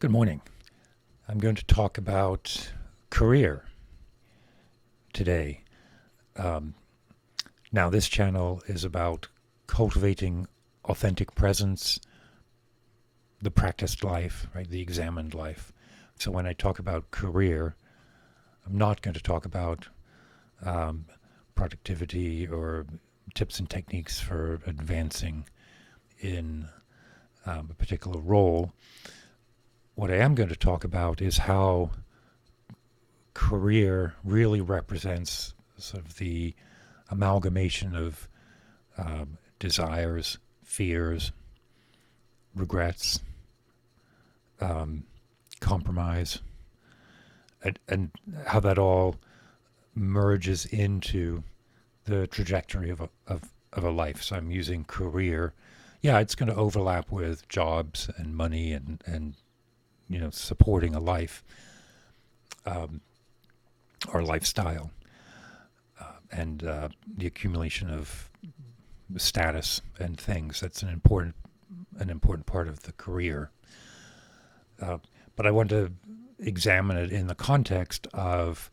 Good morning. I'm going to talk about career today. Um, Now, this channel is about cultivating authentic presence, the practiced life, right? The examined life. So when I talk about career, I'm not going to talk about um, productivity or tips and techniques for advancing in a particular role. What I am going to talk about is how career really represents sort of the amalgamation of desires, fears, regrets, um, compromise, and how that all merges into the trajectory of a life. So I'm using career. Yeah, it's going to overlap with jobs and money and supporting a life, um, or lifestyle, and the accumulation of status and things. That's an important part of the career. But I want to examine it in the context of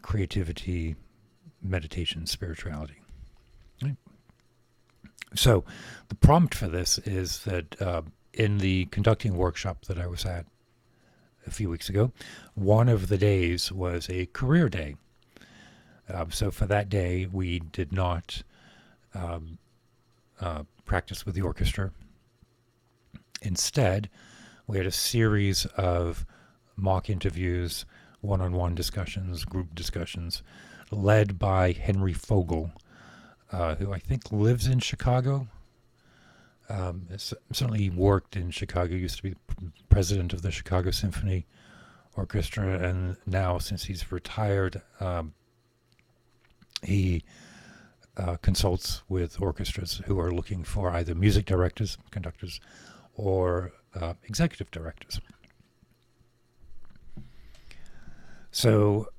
creativity, meditation, spirituality. Right? So the prompt for this is that in the conducting workshop that I was at a few weeks ago, one of the days was a career day. So for that day, we did not practice with the orchestra. Instead, we had a series of mock interviews, one-on-one discussions, group discussions, led by Henry Fogel, who I think lives in Chicago. Certainly worked in Chicago, used to be president of the Chicago Symphony Orchestra, and now, since he's retired, he consults with orchestras who are looking for either music directors, conductors, or executive directors. So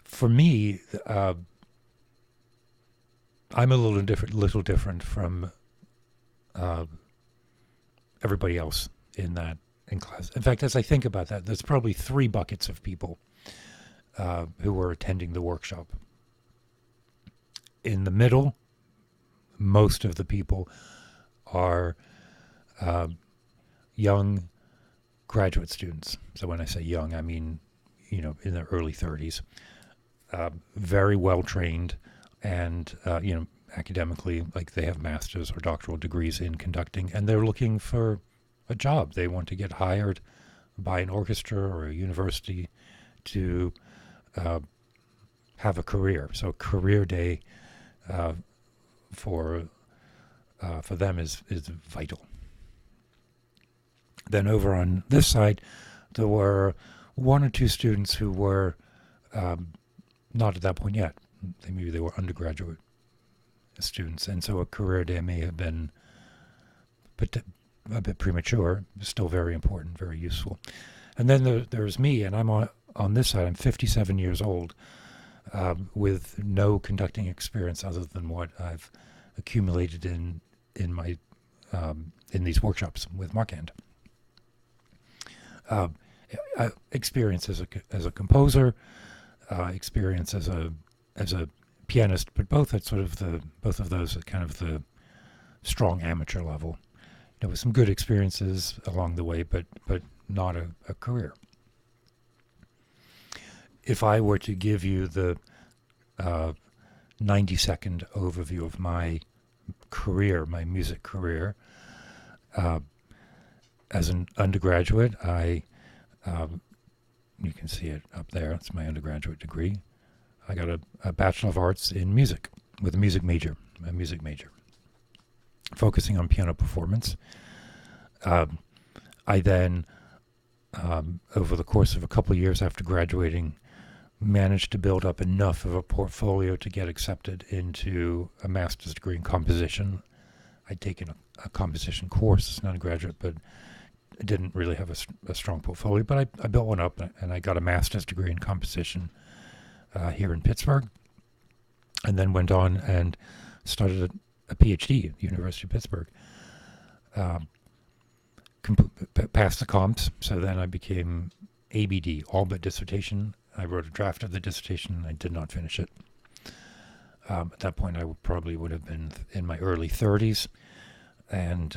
for me, I'm a little different from everybody else in class. In fact, as I think about that, there's probably three buckets of people who were attending the workshop. In the middle, most of the people are young graduate students. So when I say young, I mean, in their early 30s. Very well trained and, academically, like they have master's or doctoral degrees in conducting, and they're looking for a job. They want to get hired by an orchestra or a university to have a career. So career day for them is vital. Then over on this side, there were one or two students who were not at that point yet. Maybe they were undergraduate students, and so a career day may have been a bit premature, still very important, very useful. And then there's me, and I'm on this side. I'm 57 years old, with no conducting experience other than what I've accumulated in my in these workshops with Markand. Experience as a composer, experience as a pianist, but both of those at kind of the strong amateur level. With some good experiences along the way, but not a career. If I were to give you the 90-second overview of my career, my music career, as an undergraduate, you can see it up there, it's my undergraduate degree. I got a Bachelor of Arts in Music with a music major, focusing on piano performance. I then, over the course of a couple of years after graduating, managed to build up enough of a portfolio to get accepted into a master's degree in composition. I'd taken a composition course as an undergraduate, but I didn't really have a strong portfolio. But I built one up, and I got a master's degree in composition here in Pittsburgh, and then went on and started a PhD at the University of Pittsburgh. passed the comps, so then I became ABD, all but dissertation. I wrote a draft of the dissertation. I did not finish it. At that point, I probably would have been in my early 30s. And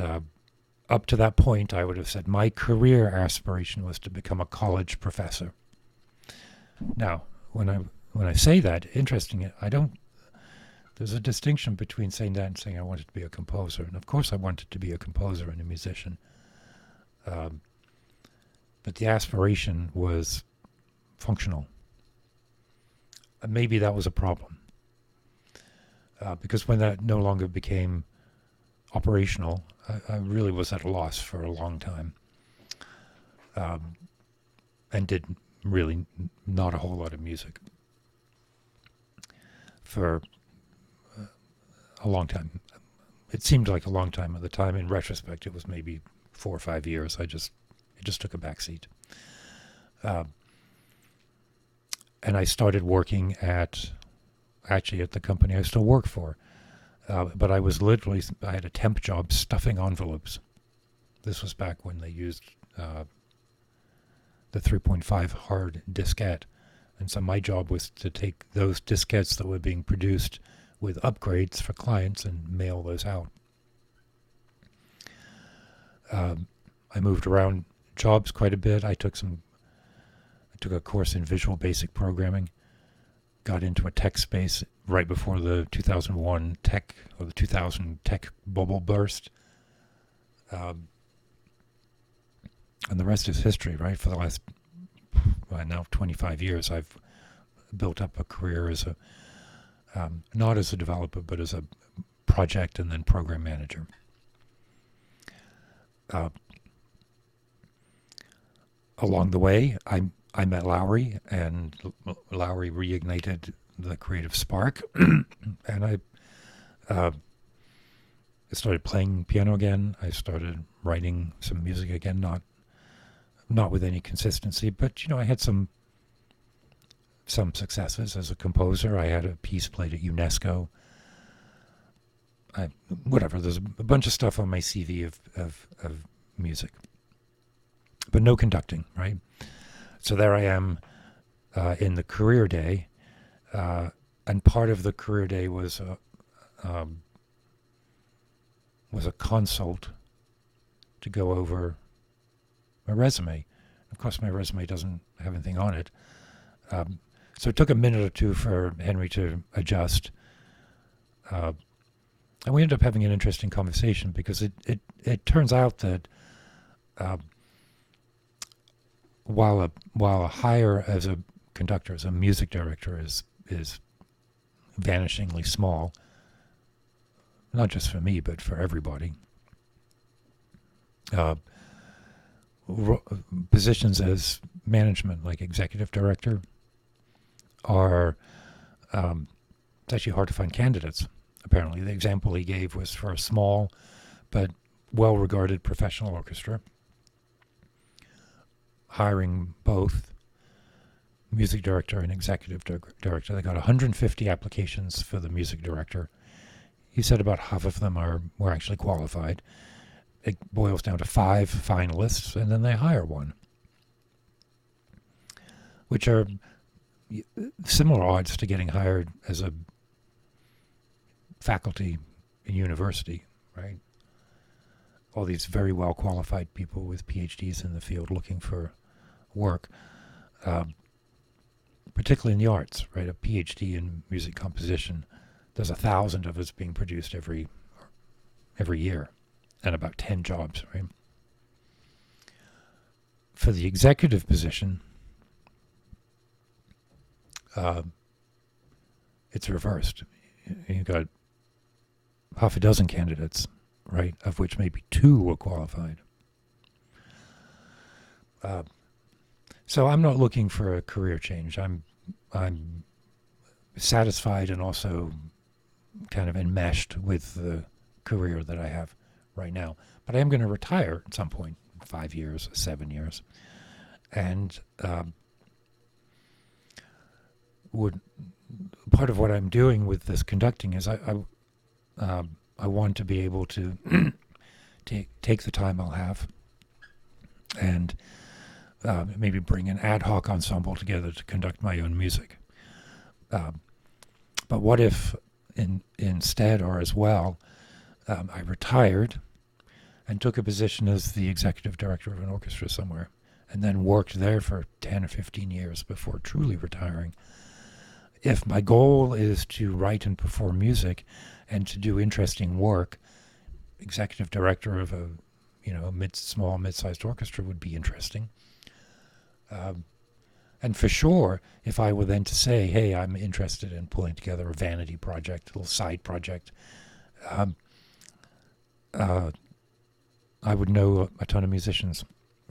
up to that point, I would have said my career aspiration was to become a college professor. Now, when I say that, interesting, there's a distinction between saying that and saying I wanted to be a composer. And of course I wanted to be a composer and a musician. But the aspiration was functional. Maybe that was a problem. Because when that no longer became operational, I really was at a loss for a long time. And did really not a whole lot of music for a long time. It seemed like a long time at the time. In retrospect, it was maybe 4 or 5 years. It just took a backseat. And I started working at the company I still work for. But I had a temp job stuffing envelopes. This was back when they used the 3.5 hard diskette. And so my job was to take those diskettes that were being produced with upgrades for clients and mail those out. I moved around jobs quite a bit. I took a course in Visual Basic Programming, got into a tech space right before the 2001 tech, or the 2000 tech bubble burst. And the rest is history, right? For the last, now 25 years, I've built up a career as not as a developer, but as a project and then program manager. Along the way, I met Lowry, and Lowry reignited the creative spark, and I started playing piano again. I started writing some music again, not with any consistency, but I had some successes as a composer. I had a piece played at UNESCO. There's a bunch of stuff on my CV of music, but no conducting, right? So there I am in the career day, and part of the career day was a consult to go over my resume. Of course, my resume doesn't have anything on it. So it took a minute or two for Henry to adjust. And we ended up having an interesting conversation because it turns out that while a hire as a conductor, as a music director is vanishingly small, not just for me, but for everybody, positions as management, like executive director, are it's actually hard to find candidates. Apparently, the example he gave was for a small but well-regarded professional orchestra, hiring both music director and executive director. They got 150 applications for the music director. He said about half of them were actually qualified. It boils down to 5 finalists, and then they hire one, which are similar odds to getting hired as a faculty in university, right? All these very well qualified people with PhDs in the field looking for work, particularly in the arts, right? A PhD in music composition, there's 1,000 of us being produced every year, and about 10 jobs, right? For the executive position, it's reversed. You've got half a dozen candidates, right, of which maybe 2 were qualified. So I'm not looking for a career change. I'm satisfied and also kind of enmeshed with the career that I have right now. But I am going to retire at some point, 5 years, 7 years. And part of what I'm doing with this conducting is I want to be able to take the time I'll have and maybe bring an ad hoc ensemble together to conduct my own music. But what if instead or as well, I retired and took a position as the executive director of an orchestra somewhere, and then worked there for 10 or 15 years before truly retiring. If my goal is to write and perform music and to do interesting work, executive director of a small, mid-sized orchestra would be interesting. And for sure, if I were then to say, hey, I'm interested in pulling together a vanity project, a little side project, I would know a ton of musicians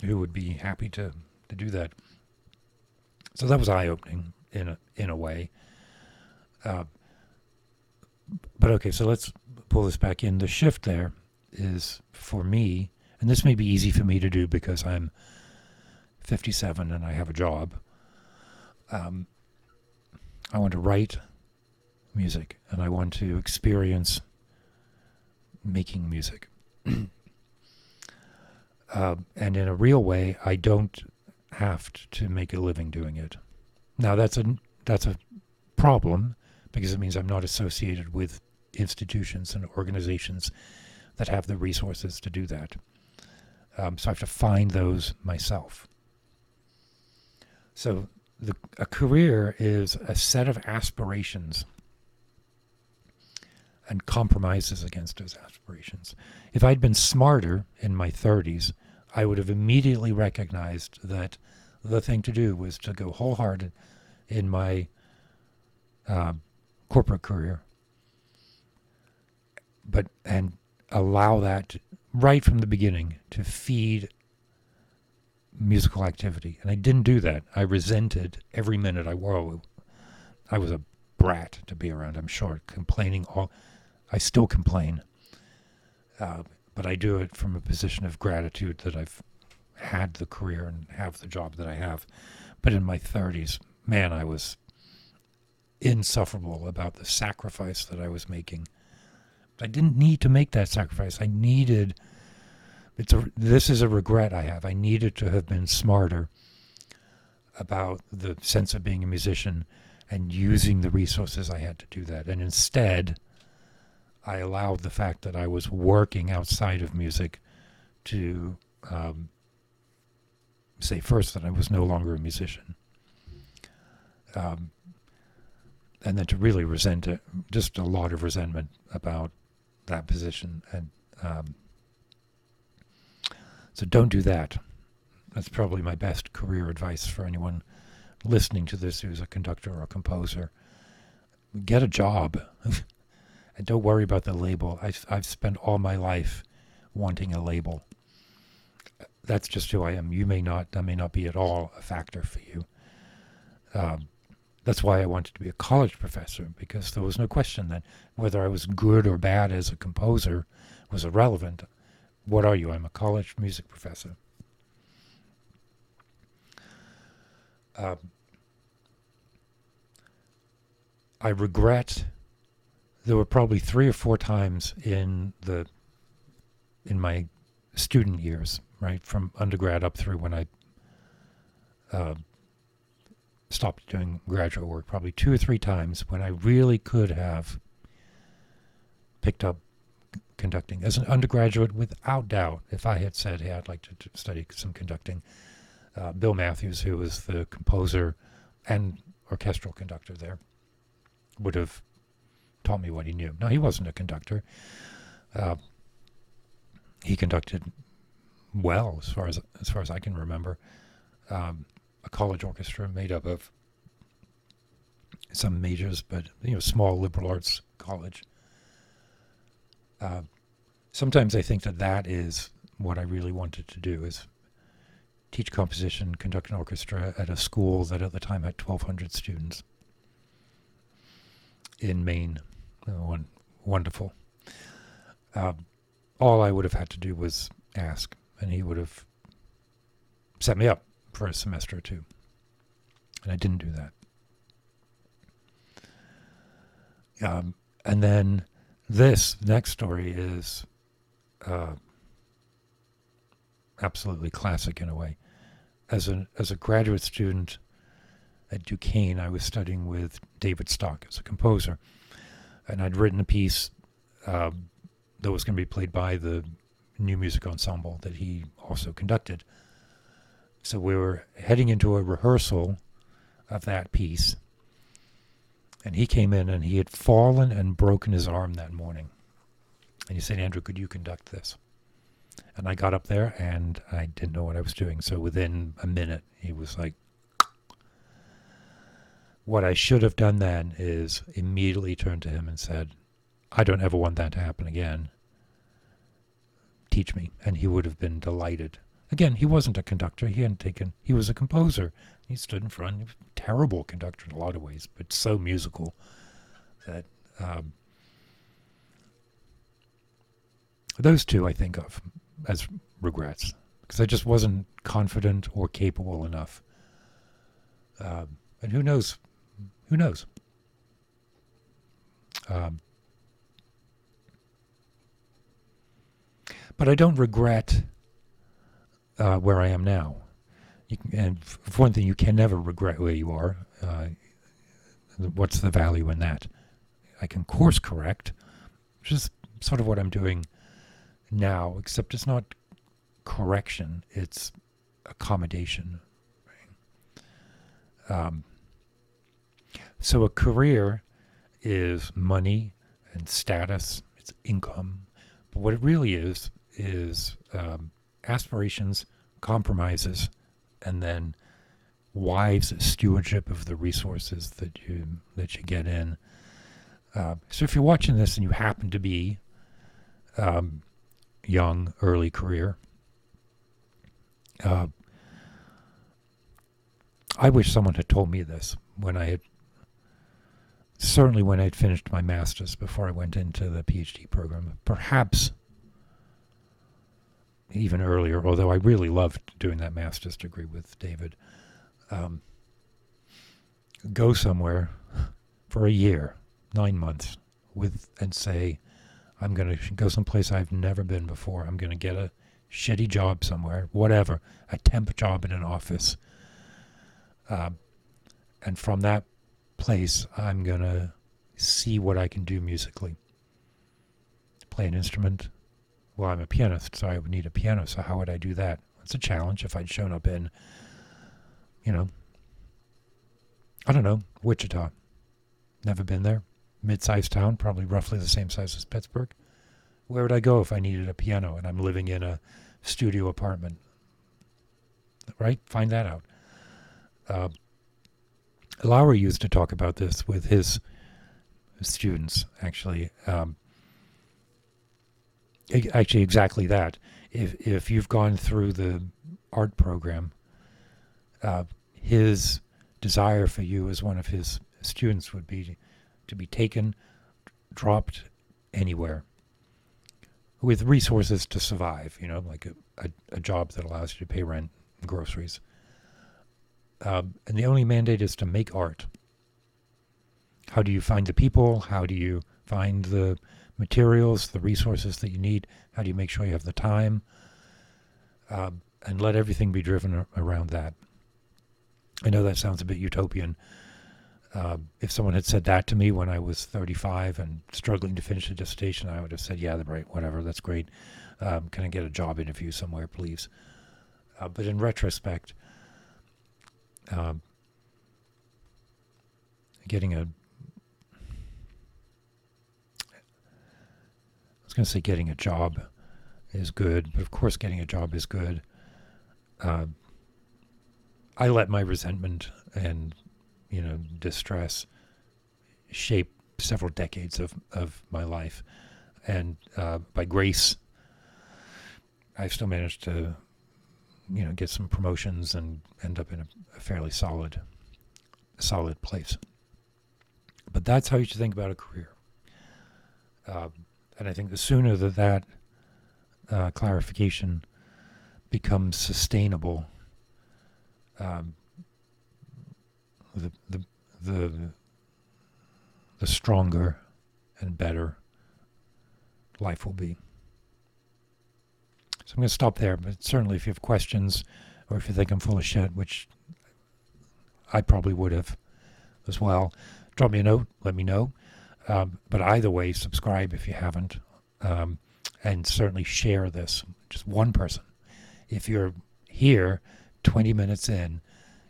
who would be happy to do that. So that was eye-opening in a way. But okay, so let's pull this back in. The shift there is for me, and this may be easy for me to do because I'm 57 and I have a job. I want to write music and I want to experience making music. And in a real way, I don't have to make a living doing it. Now that's a problem because it means I'm not associated with institutions and organizations that have the resources to do that. So I have to find those myself. So a career is a set of aspirations and compromises against those aspirations. If I'd been smarter in my 30s, I would have immediately recognized that the thing to do was to go wholehearted in my corporate career, and allow that right from the beginning to feed musical activity. And I didn't do that. I resented every minute I was a brat to be around, I'm sure, complaining I still complain. But I do it from a position of gratitude that I've had the career and have the job that I have. But in my 30s, man, I was insufferable about the sacrifice that I was making. I didn't need to make that sacrifice. This is a regret I have. I needed to have been smarter about the sense of being a musician and using the resources I had to do that. And instead, I allowed the fact that I was working outside of music to say first that I was no longer a musician. And then to really resent it, just a lot of resentment about that position. And so don't do that. That's probably my best career advice for anyone listening to this who's a conductor or a composer. Get a job. And don't worry about the label. I've spent all my life wanting a label. That's just who I am. That may not be at all a factor for you. That's why I wanted to be a college professor, because there was no question that whether I was good or bad as a composer was irrelevant. What are you? I'm a college music professor. I regret there were probably 3 or 4 times in my student years, right, from undergrad up through when I stopped doing graduate work, probably 2 or 3 times when I really could have picked up conducting as an undergraduate without doubt. If I had said, hey, I'd like to study some conducting, Bill Matthews, who was the composer and orchestral conductor there, would have taught me what he knew. Now, he wasn't a conductor. He conducted well, as far as I can remember. A college orchestra made up of some majors, but small liberal arts college. Sometimes I think that is what I really wanted to do, is teach composition, conduct an orchestra at a school that at the time had 1,200 students in Maine. Wonderful. All I would have had to do was ask, and he would have set me up for a semester or 2. And I didn't do that. And then this next story is absolutely classic in a way. As a graduate student at Duquesne, I was studying with David Stock as a composer, and I'd written a piece that was going to be played by the new music ensemble that he also conducted. So we were heading into a rehearsal of that piece, and he came in and he had fallen and broken his arm that morning. And he said, "Andrew, could you conduct this?" And I got up there and I didn't know what I was doing. So within a minute, he was like, what I should have done then is immediately turned to him and said, "I don't ever want that to happen again. Teach me." And he would have been delighted. Again, he wasn't a conductor. He was a composer. He stood in front. He was a terrible conductor in a lot of ways, but so musical that those two I think of as regrets, because I just wasn't confident or capable enough. And who knows? Who knows? But I don't regret where I am now. And for one thing, you can never regret where you are. What's the value in that? I can course correct, which is sort of what I'm doing now, except it's not correction, it's accommodation. So a career is money and status, it's income. But what it really is aspirations, compromises, and then wise stewardship of the resources that you get in. So if you're watching this and you happen to be young, early career, I wish someone had told me this when I had finished my master's, before I went into the PhD program. Perhaps even earlier, although I really loved doing that master's degree with David. Go somewhere for a year, 9 months, and say, I'm going to go someplace I've never been before. I'm going to get a shitty job somewhere, whatever, a temp job in an office. And from that place, I'm going to see what I can do musically. Play an instrument. Well, I'm a pianist, so I would need a piano. So how would I do that? It's a challenge. If I'd shown up in, I don't know, Wichita. Never been there. Mid-sized town, probably roughly the same size as Pittsburgh. Where would I go if I needed a piano and I'm living in a studio apartment? Right? Find that out. Lowry used to talk about this with his students, actually. Actually, exactly that. If you've gone through the art program, his desire for you as one of his students would be to be taken, dropped anywhere, with resources to survive, like a job that allows you to pay rent and groceries. And the only mandate is to make art. How do you find the people? How do you find the materials, the resources that you need? How do you make sure you have the time? And let everything be driven around that. I know that sounds a bit utopian. If someone had said that to me when I was 35 and struggling to finish a dissertation, I would have said, yeah, right, whatever, that's great. Can I get a job interview somewhere, please? But in retrospect, getting a job is good, but of course getting a job is good. I let my resentment and distress shape several decades of my life, and by grace I've still managed to get some promotions and end up in a fairly solid place. But that's how you should think about a career. And I think the sooner that clarification becomes sustainable, the stronger and better life will be. So I'm going to stop there, but certainly if you have questions or if you think I'm full of shit, which I probably would have as well, drop me a note, let me know. But either way, subscribe if you haven't, and certainly share this. Just one person. If you're here 20 minutes in,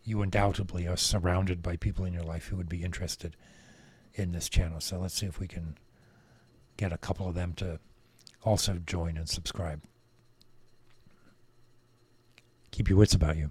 you undoubtedly are surrounded by people in your life who would be interested in this channel. So let's see if we can get a couple of them to also join and subscribe. Keep your wits about you.